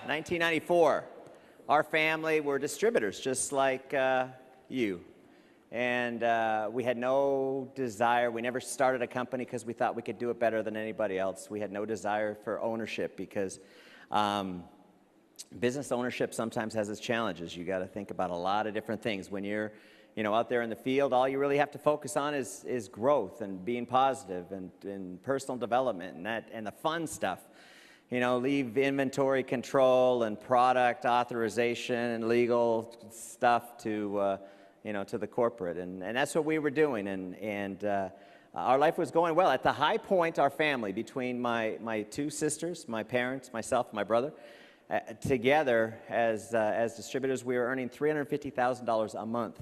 1994. Our family were distributors, just like you. And we had no desire. We never started a company because we thought we could do it better than anybody else. We had no desire for ownership because business ownership sometimes has its challenges. You got to think about a lot of different things. When you're out there in the field, all you really have to focus on is growth and being positive and personal development and the fun stuff. Leave inventory control and product authorization and legal stuff to the corporate. And that's what we were doing. And our life was going well. At the high point, our family, between my two sisters, my parents, myself, and my brother, together as distributors, we were earning $350,000 a month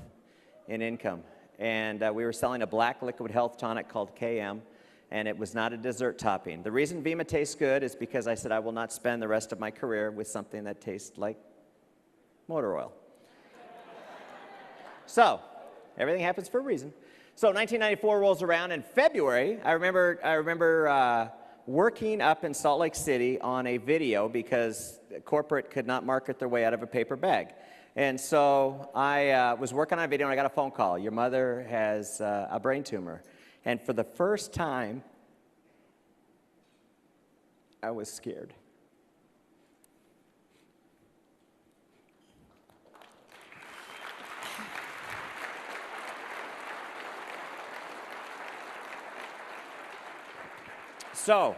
in income. And we were selling a black liquid health tonic called KM. And it was not a dessert topping. The reason Vemma tastes good is because I said I will not spend the rest of my career with something that tastes like motor oil. So, everything happens for a reason. So 1994 rolls around. In February, I remember working up in Salt Lake City on a video because corporate could not market their way out of a paper bag. And so I was working on a video and I got a phone call. Your mother has a brain tumor. And for the first time, I was scared. So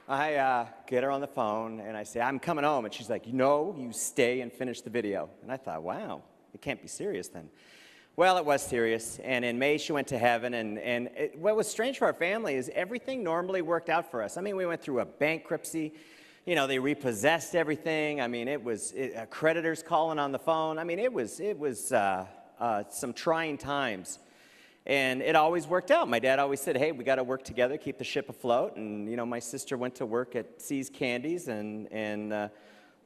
I get her on the phone and I say, I'm coming home. And she's like, no, you stay and finish the video. And I thought, wow, it can't be serious then. Well, it was serious, and in May she went to heaven, and what was strange for our family is everything normally worked out for us. I mean, we went through a bankruptcy, they repossessed everything. I mean, it was creditors calling on the phone. I mean, it was some trying times, and it always worked out. My dad always said, hey, we got to work together, keep the ship afloat, and, my sister went to work at C's Candies, and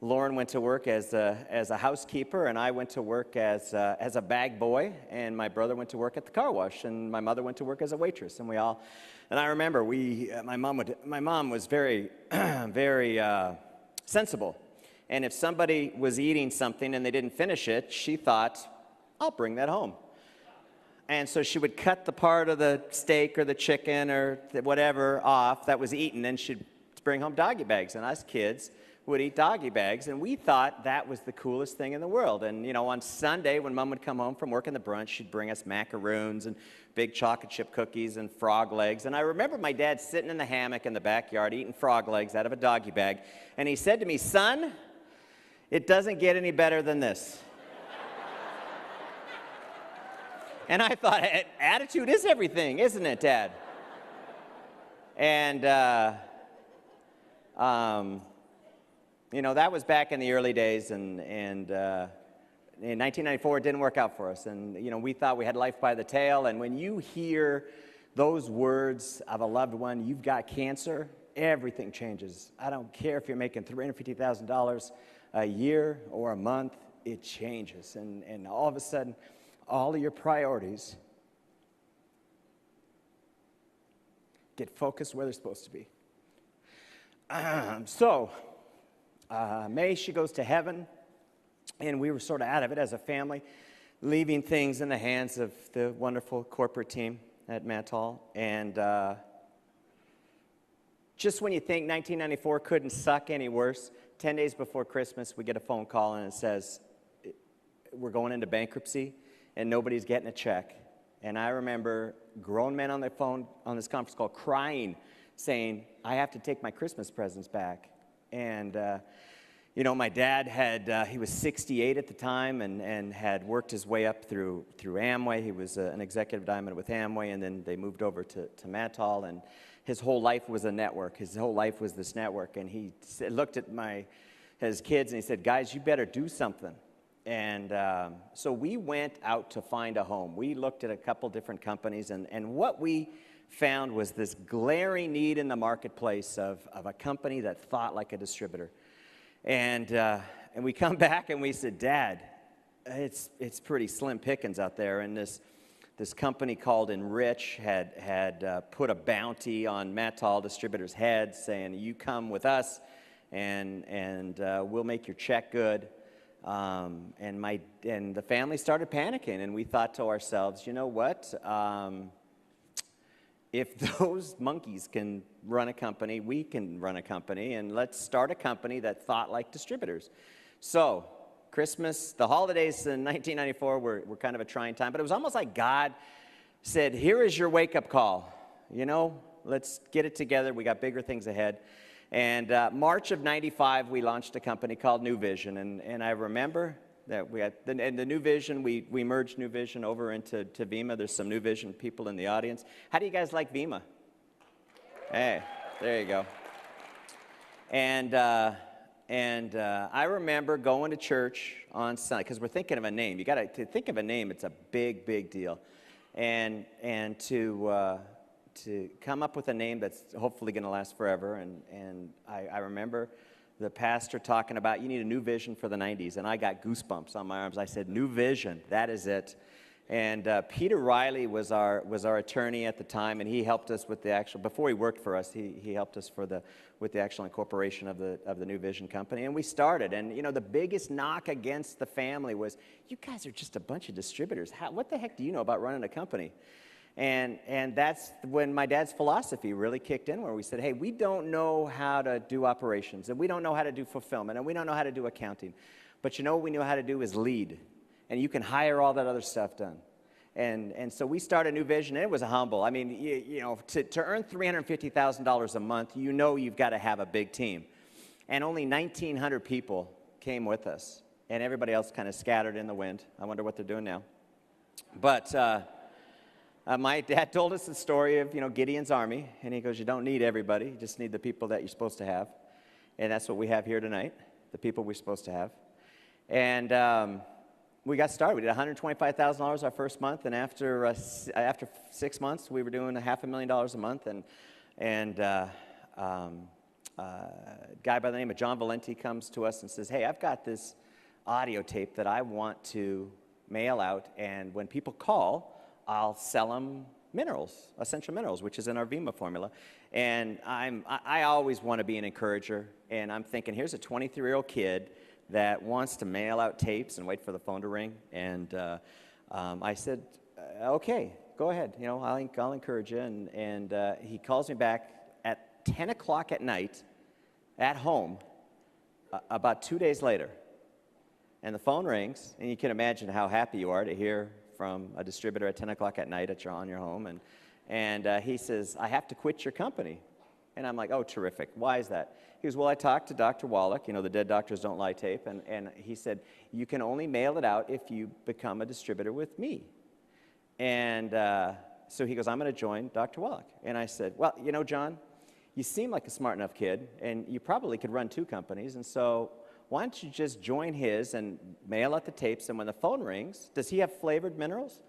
Lauren went to work as a housekeeper, and I went to work as a bag boy, and my brother went to work at the car wash, and my mother went to work as a waitress, and and I remember my mom was very, very sensible, and if somebody was eating something and they didn't finish it, she thought, I'll bring that home. And so she would cut the part of the steak or the chicken or whatever off that was eaten, and she'd bring home doggy bags, and us kids would eat doggy bags, and we thought that was the coolest thing in the world. And on Sunday when Mom would come home from work in the brunch, she'd bring us macaroons and big chocolate chip cookies and frog legs. And I remember my dad sitting in the hammock in the backyard eating frog legs out of a doggy bag, and he said to me, son, it doesn't get any better than this. And I thought, attitude is everything, isn't it, Dad? And that was back in the early days, and in 1994, it didn't work out for us. And, we thought we had life by the tail. And when you hear those words of a loved one, you've got cancer, everything changes. I don't care if you're making $350,000 a year or a month, it changes. And all of a sudden, all of your priorities get focused where they're supposed to be. May, she goes to heaven, and we were sort of out of it as a family, leaving things in the hands of the wonderful corporate team at Mattall. And just when you think 1994 couldn't suck any worse, 10 days before Christmas, we get a phone call, and it says, we're going into bankruptcy, and nobody's getting a check. And I remember grown men on the phone on this conference call crying, saying, I have to take my Christmas presents back. And, my dad he was 68 at the time and had worked his way up through Amway. He was an executive diamond with Amway, and then they moved over to Mattall, and his whole life was a network. His whole life was this network, and he looked at his kids and he said, guys, you better do something. And so we went out to find a home. We looked at a couple different companies, and what we found was this glaring need in the marketplace of a company that thought like a distributor. And we come back and we said, Dad, it's pretty slim pickings out there. And this company called Enrich had put a bounty on Mattall distributors' heads saying, you come with us and we'll make your check good. And the family started panicking, and we thought to ourselves, you know what? If those monkeys can run a company, we can run a company, and let's start a company that thought like distributors. So Christmas, the holidays in 1994 were kind of a trying time, but it was almost like God said, here is your wake-up call. You know, let's get it together. We got bigger things ahead. And March of 95, we launched a company called New Vision, and I remember that we had, and the New Vision, we merged New Vision over into Vemma. There's some New Vision people in the audience. How do you guys like Vemma? Hey, there you go. And I remember going to church on Sunday, because we're thinking of a name. You got to think of a name. It's a big, big deal. And to come up with a name that's hopefully going to last forever. And I remember the pastor talking about, you need a new vision for the 90s. And I got goosebumps on my arms. I said, New Vision, that is it. And Peter Riley was our attorney at the time, and he helped us with the actual, before he worked for us, he helped us with the actual incorporation of the New Vision company. And we started, and you know, the biggest knock against the family was, you guys are just a bunch of distributors. What the heck do you know about running a company? And that's when my dad's philosophy really kicked in, where we said, hey, we don't know how to do operations, and we don't know how to do fulfillment, and we don't know how to do accounting. But you know what we know how to do is lead. And you can hire all that other stuff done. And so we started New Vision, and it was humble. I mean, you know, to earn $350,000 a month, you know you've got to have a big team. And only 1,900 people came with us, and everybody else kind of scattered in the wind. I wonder what they're doing now. But my dad told us the story of, you know, Gideon's army, and he goes, you don't need everybody, you just need the people that you're supposed to have. And that's what we have here tonight, the people we're supposed to have. And we got started. We did $125,000 our first month, and after 6 months, we were doing $500,000 a month. And a guy by the name of John Valenti comes to us and says, hey, I've got this audio tape that I want to mail out, and when people call, I'll sell them minerals, essential minerals, which is in our Vemma formula. And I always want to be an encourager, and I'm thinking, here's a 23-year-old kid that wants to mail out tapes and wait for the phone to ring. And I said, okay, go ahead. You know, I'll encourage you. And he calls me back at 10 o'clock at night at home about 2 days later. And the phone rings, and you can imagine how happy you are to hear from a distributor at 10 o'clock at night on your home. And he says, I have to quit your company. And I'm like, oh, terrific. Why is that? He goes, well, I talked to Dr. Wallach, you know, the Dead Doctors Don't Lie tape, and he said, you can only mail it out if you become a distributor with me. And so he goes, I'm going to join Dr. Wallach. And I said, well, you know, John, you seem like a smart enough kid, and you probably could run 2 companies, and so why don't you just join his and mail out the tapes, and when the phone rings, does he have flavored minerals?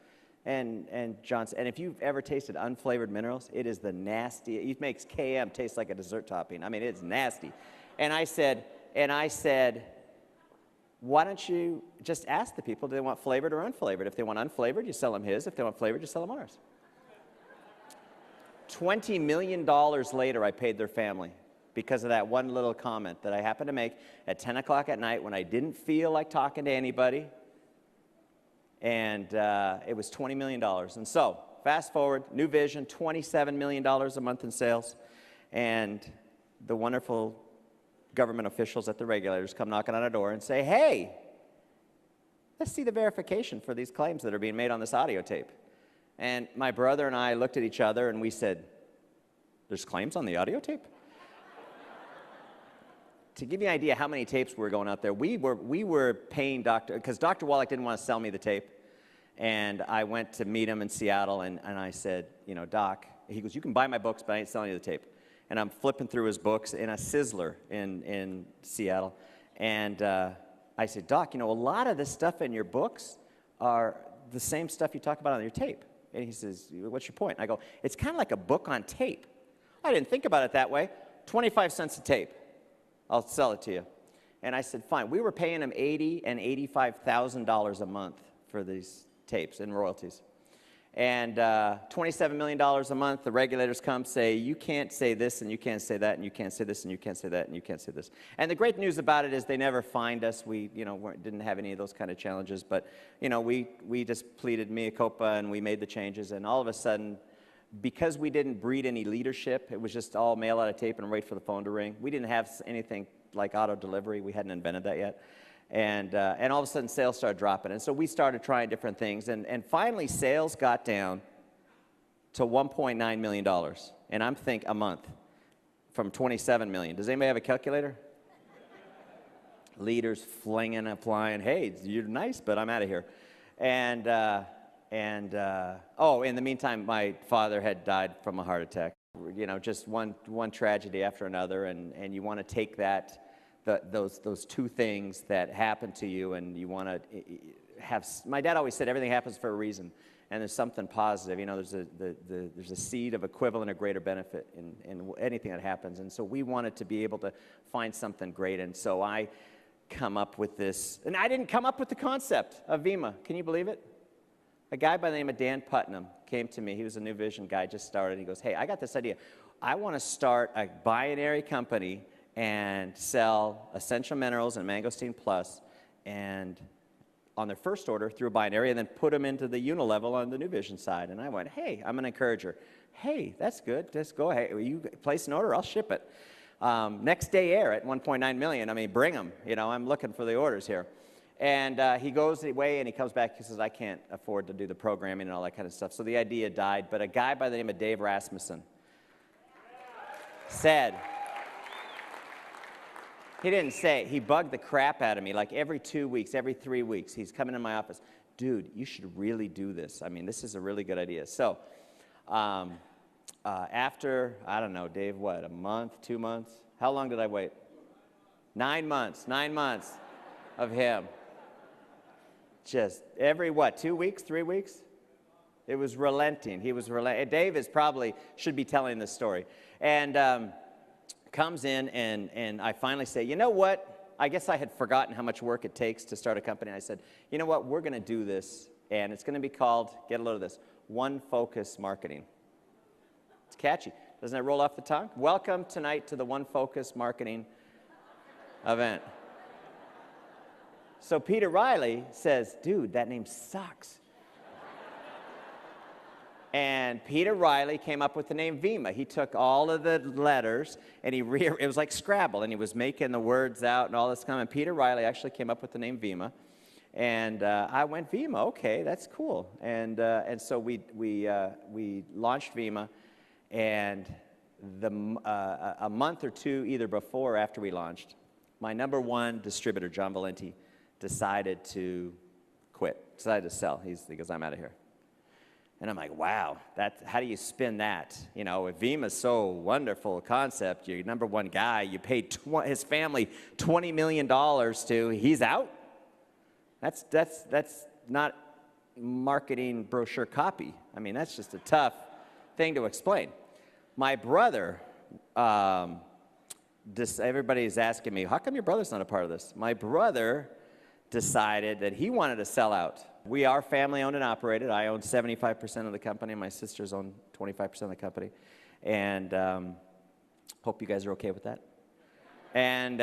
And John said, and if you've ever tasted unflavored minerals, it is the nasty. It makes KM taste like a dessert topping. I mean, it's nasty. And I said, why don't you just ask the people, do they want flavored or unflavored? If they want unflavored, you sell them his. If they want flavored, you sell them ours. $20 million later, I paid their family because of that one little comment that I happened to make at 10 o'clock at night when I didn't feel like talking to anybody. And it was $20 million. And so, fast forward, New Vision, $27 million a month in sales. And the wonderful government officials at the regulators come knocking on our door and say, hey, let's see the verification for these claims that are being made on this audio tape. And my brother and I looked at each other and we said, there's claims on the audio tape? To give you an idea how many tapes were going out there, we were paying because Dr. Wallach didn't want to sell me the tape. And I went to meet him in Seattle, and I said, you know, Doc, he goes, you can buy my books, but I ain't selling you the tape. And I'm flipping through his books in a Sizzler in Seattle. And I said, Doc, you know, a lot of this stuff in your books are the same stuff you talk about on your tape. And he says, what's your point? And I go, it's kind of like a book on tape. I didn't think about it that way. 25 cents a tape. I'll sell it to you. And I said, fine. We were paying him $80,000 and $85,000 a month for these tapes in royalties. And $27 million a month, the regulators come say, you can't say this, and you can't say that, and you can't say this, and you can't say that, and you can't say this. And the great news about it is they never fined us. We, didn't have any of those kind of challenges. But, we just pleaded mea culpa, and we made the changes. And all of a sudden, because we didn't breed any leadership, it was just all mail out a tape and wait for the phone to ring. We didn't have anything like auto delivery. We hadn't invented that yet. And all of a sudden, sales started dropping. And so we started trying different things. And finally, sales got down to $1.9 million. And I'm thinking a month from $27 million. Does anybody have a calculator? Leaders flinging and flying. Hey, you're nice, but I'm out of here. And in the meantime, my father had died from a heart attack. Just one tragedy after another. And you want to take that. Those two things that happen to you, and you want to have. My dad always said everything happens for a reason, and there's something positive. There's a seed of equivalent or greater benefit in anything that happens, and so we wanted to be able to find something great. And so I come up with this, and I didn't come up with the concept of Vemma. Can you believe it? A guy by the name of Dan Putnam came to me. He was a New Vision guy, just started. He goes, "Hey, I got this idea. I want to start a binary company and sell Essential Minerals and Mangosteen Plus, and on their first order through a binary, and then put them into the unilevel on the New Vision side." And I went, "Hey, I'm an encourager. Hey, that's good. Just go ahead. You place an order, I'll ship it." Next day air at 1.9 million. I mean, bring them. I'm looking for the orders here. And he goes away and he comes back. He says, "I can't afford to do the programming and all that kind of stuff." So the idea died. But a guy by the name of Dave Rasmussen said, he didn't say it. He bugged the crap out of me like every 2 weeks, every 3 weeks. He's coming in my office. "Dude, you should really do this. I mean, this is a really good idea." So after, I don't know, Dave, what, a month, 2 months? How long did I wait? 9 months. 9 months of him. Just every, 2 weeks, 3 weeks? It was relenting. He was relenting. Dave should be telling this story. And comes in, and I finally say, "You know what? I guess I had forgotten how much work it takes to start a company." I said, "You know what? We're going to do this, and it's going to be called," get a load of this, "One Focus Marketing." It's catchy. Doesn't it roll off the tongue? Welcome tonight to the One Focus Marketing event. So Peter Riley says, "Dude, that name sucks." And Peter Riley came up with the name Vemma. He took all of the letters, and it was like Scrabble, and he was making the words out and all this kind of. And Peter Riley actually came up with the name Vemma. And I went, "Vemma, okay, that's cool." And so we launched Vemma, and a month or two either before or after we launched, my number one distributor, John Valenti, decided to quit, decided to sell. He goes, "I'm out of here." And I'm like, wow, how do you spin that? If Vemma's so wonderful concept, you're number one guy, you paid his family $20 million to, he's out? That's not marketing brochure copy. I mean, that's just a tough thing to explain. My brother, everybody's asking me, how come your brother's not a part of this? My brother decided that he wanted to sell out. We are family owned and operated. I own 75% of the company. My sisters own 25% of the company. And hope you guys are okay with that. And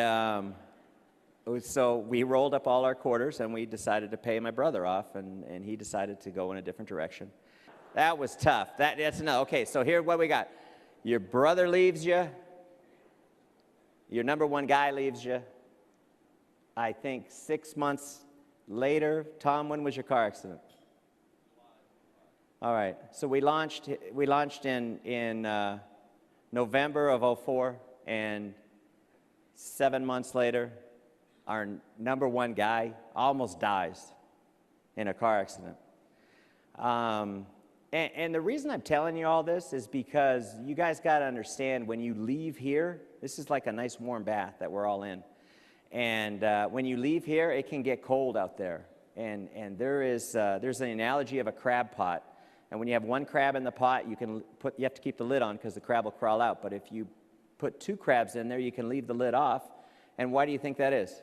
so we rolled up all our quarters, and we decided to pay my brother off, and he decided to go in a different direction. That was tough. That's no. Okay, so here's what we got. Your brother leaves you. Your number one guy leaves you. I think 6 months later. Tom, when was your car accident? All right. So we launched in November of '04, and 7 months later, our number one guy almost dies in a car accident. And the reason I'm telling you all this is because you guys got to understand, when you leave here, this is like a nice warm bath that we're all in. And when you leave here, it can get cold out there. And there's an analogy of a crab pot. And when you have one crab in the pot, you have to keep the lid on because the crab will crawl out. But if you put 2 crabs in there, you can leave the lid off. And why do you think that is?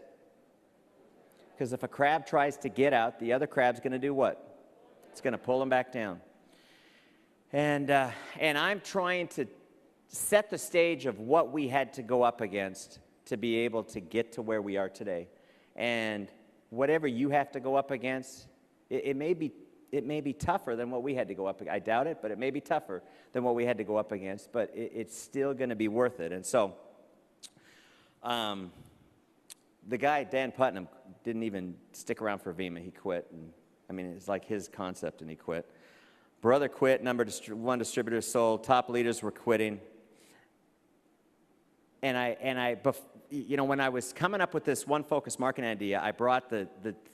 Because if a crab tries to get out, the other crab's going to do what? It's going to pull him back down. And I'm trying to set the stage of what we had to go up against to be able to get to where we are today. And whatever you have to go up against, it may be tougher than what we had to go up against. I doubt it, but it may be tougher than what we had to go up against, but it's still going to be worth it. And so the guy, Dan Putnam, didn't even stick around for Vemma. He quit. And, I mean, it's like his concept, and he quit. Brother quit, number one distributor sold, top leaders were quitting. And when I was coming up with this one focus marketing idea, I brought the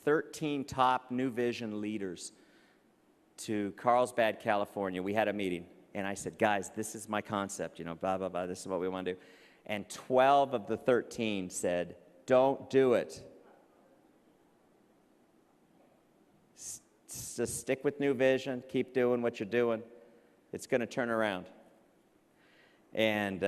13 top New Vision leaders to Carlsbad, California. We had a meeting, and I said, guys, this is my concept, blah, blah, blah, this is what we want to do. And 12 of the 13 said, don't do it. Just stick with New Vision, keep doing what you're doing. It's going to turn around. And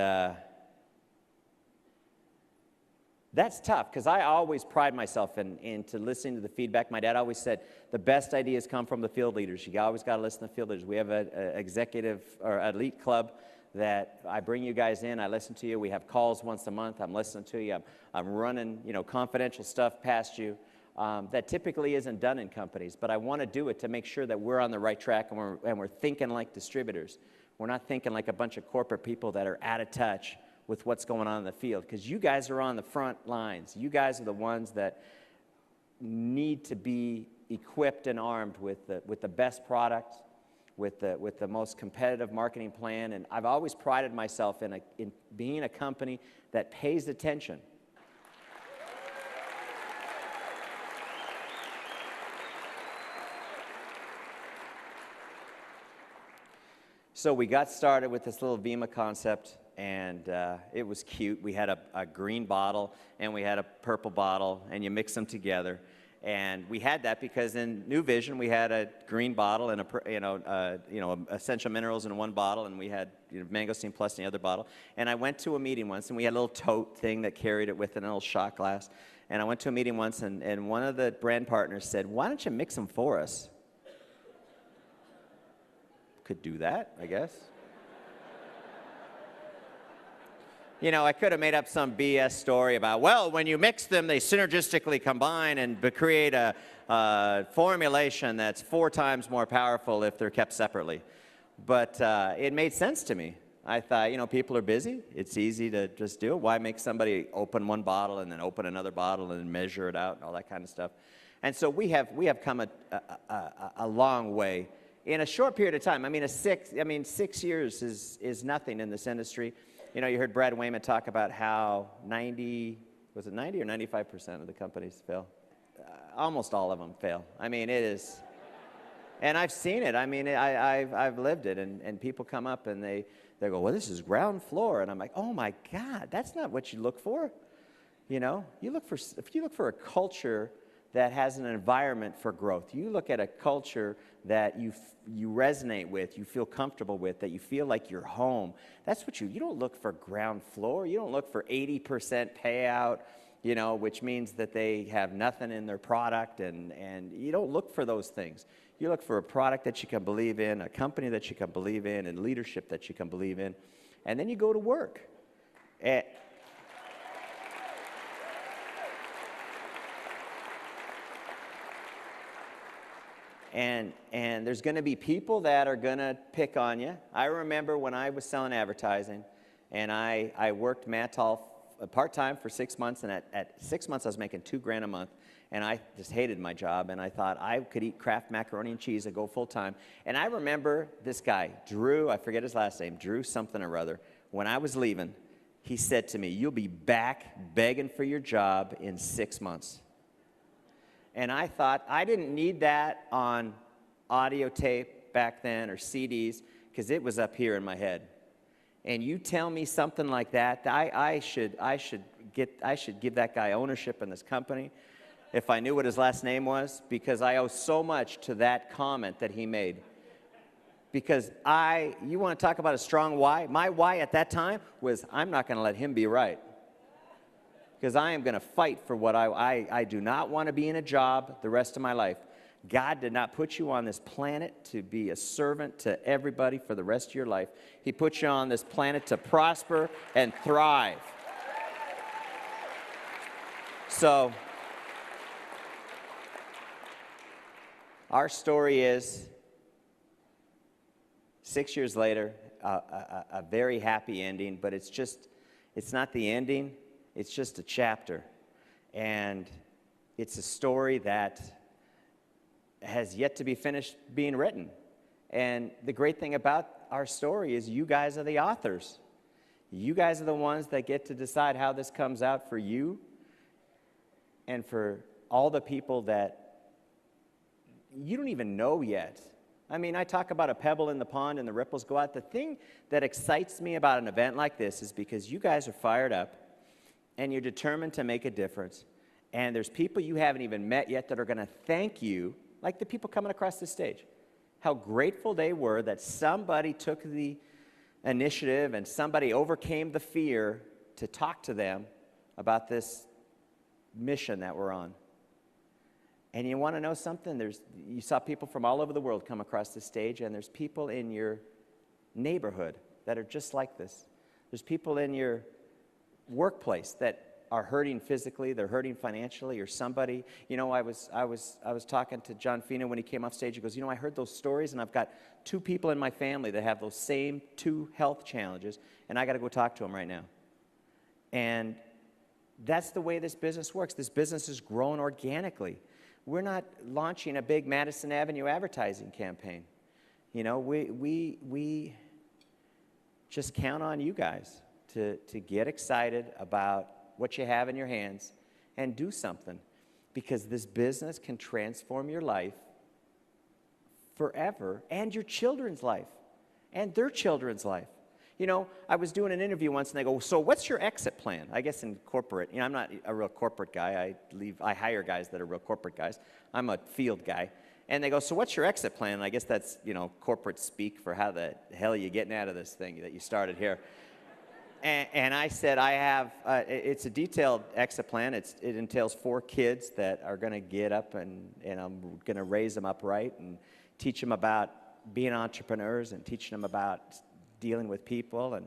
that's tough, because I always pride myself into listening to the feedback. My dad always said, the best ideas come from the field leaders. You always got to listen to the field leaders. We have an executive or elite club that I bring you guys in. I listen to you. We have calls once a month. I'm listening to you. I'm running, confidential stuff past you. That typically isn't done in companies, but I want to do it to make sure that we're on the right track and we're thinking like distributors. We're not thinking like a bunch of corporate people that are out of touch with what's going on in the field, because you guys are on the front lines. You guys are the ones that need to be equipped and armed with the best product, with the most competitive marketing plan. And I've always prided myself in being a company that pays attention. So we got started with this little Vemma concept, and it was cute. We had a green bottle, and we had a purple bottle, and you mix them together. And we had that because in New Vision, we had a green bottle and essential minerals in one bottle, and we had Mangosteen Plus in the other bottle. And I went to a meeting once, and we had a little tote thing that carried it with a little shot glass. And I went to a meeting once, and one of the brand partners said, "Why don't you mix them for us?" Could do that, I guess. I could have made up some BS story about, well, when you mix them, they synergistically combine and create a formulation that's 4 times more powerful if they're kept separately. But it made sense to me. I thought, people are busy. It's easy to just do it. Why make somebody open one bottle and then open another bottle and then measure it out and all that kind of stuff? And so we have come a long way in a short period of time. 6 years is nothing in this industry. You heard Brad Wayman talk about how 90 or 95% of the companies fail? Almost all of them fail. It is, and I've seen it. I've lived it, and people come up and they go, well, this is ground floor, and I'm like, oh my God, that's not what you look for. If you look for a culture that has an environment for growth. You look at a culture that you resonate with, you feel comfortable with, that you feel like you're home. That's what you don't look for ground floor. You don't look for 80% payout, which means that they have nothing in their product, and you don't look for those things. You look for a product that you can believe in, a company that you can believe in, and leadership that you can believe in. And then you go to work. And there's going to be people that are going to pick on you. I remember when I was selling advertising, and I worked Mattall part-time for 6 months, and at 6 months I was making $2,000 a month, and I just hated my job, and I thought I could eat Kraft macaroni and cheese and go full-time. And I remember this guy, Drew, I forget his last name, Drew something or other. When I was leaving, he said to me, "You'll be back begging for your job in 6 months." And I thought, I didn't need that on audio tape back then or CDs, because it was up here in my head. And you tell me something like that, I should give that guy ownership in this company if I knew what his last name was, because I owe so much to that comment that he made. Because you want to talk about a strong why? My why at that time was, I'm not going to let him be right. Because I am going to fight for what I do not want to be in a job the rest of my life God did not put you on this planet to be a servant to everybody for the rest of your life. He put you on this planet to prosper and thrive. So, our story is 6 years later, a very happy ending, but it's not the ending, it's just a chapter. And it's a story that has yet to be finished being written. And the great thing about our story is you guys are the authors. You guys are the ones that get to decide how this comes out for you and for all the people that you don't even know yet. I mean, I talk about a pebble in the pond and the ripples go out. The thing that excites me about an event like this is because you guys are fired up and you're determined to make a difference. And there's people you haven't even met yet that are going to thank you, like the people coming across the stage. How grateful they were that somebody took the initiative and somebody overcame the fear to talk to them about this mission that we're on. And you want to know something? You saw people from all over the world come across the stage, and there's people in your neighborhood that are just like this. There's people in your workplace that are hurting physically, they're hurting financially, or somebody. You know, I was talking to John Fina when he came off stage. He goes, you know, I heard those stories, and I've got 2 people in my family that have those same 2 health challenges, and I got to go talk to them right now. And that's the way this business works. This business is growing organically. We're not launching a big Madison Avenue advertising campaign. You know, we just count on you guys to get excited about what you have in your hands and do something, because this business can transform your life forever and your children's life and their children's life. You know, I was doing an interview once, and they go, so what's your exit plan? I guess in corporate, you know, I'm not a real corporate guy. I hire guys that are real corporate guys. I'm a field guy. And they go, so what's your exit plan? And I guess that's, you know, corporate speak for how the hell are you getting out of this thing that you started here. And I said, I have, it's a detailed exit plan. It entails 4 kids that are going to get up, and I'm going to raise them up right and teach them about being entrepreneurs and teaching them about dealing with people and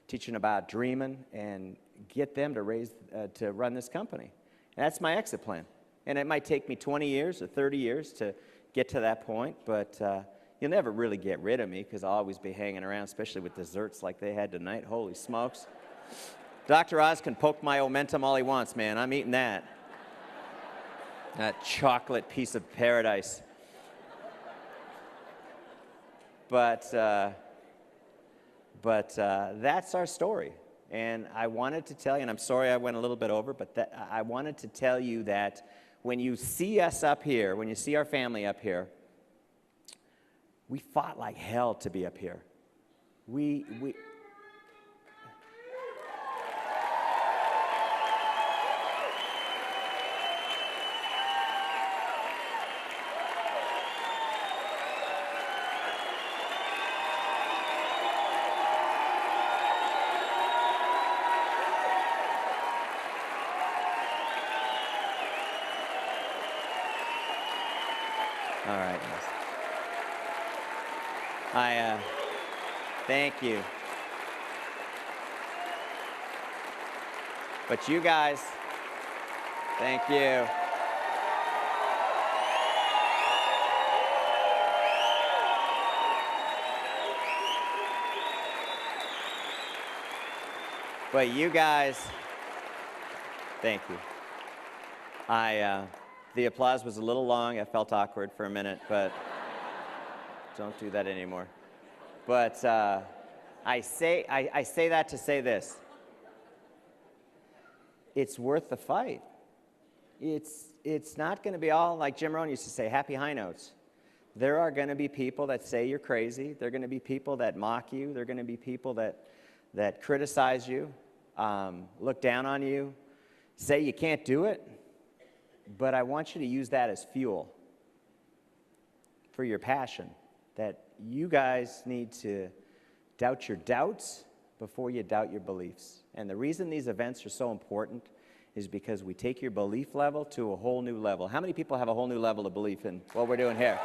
teaching about dreaming and get them to run this company. And that's my exit plan. And it might take me 20 years or 30 years to get to that point, but you'll never really get rid of me because I'll always be hanging around, especially with desserts like they had tonight. Holy smokes. Dr. Oz can poke my Omentum all he wants, man. I'm eating that. That chocolate piece of paradise. But that's our story. And I wanted to tell you, and I'm sorry I went a little bit over, but I wanted to tell you that when you see us up here, when you see our family up here, we fought like hell to be up here. We All right, guys. Thank you. But you guys, thank you. But you guys, thank you. The applause was a little long. I felt awkward for a minute, but don't do that anymore. But I say that to say this. It's worth the fight. It's not going to be all, like Jim Rohn used to say, happy high notes. There are going to be people that say you're crazy. There are going to be people that mock you. There are going to be people that criticize you, look down on you, say you can't do it. But I want you to use that as fuel for your passion, that you guys need to doubt your doubts before you doubt your beliefs. And the reason these events are so important is because we take your belief level to a whole new level. How many people have a whole new level of belief in what we're doing here?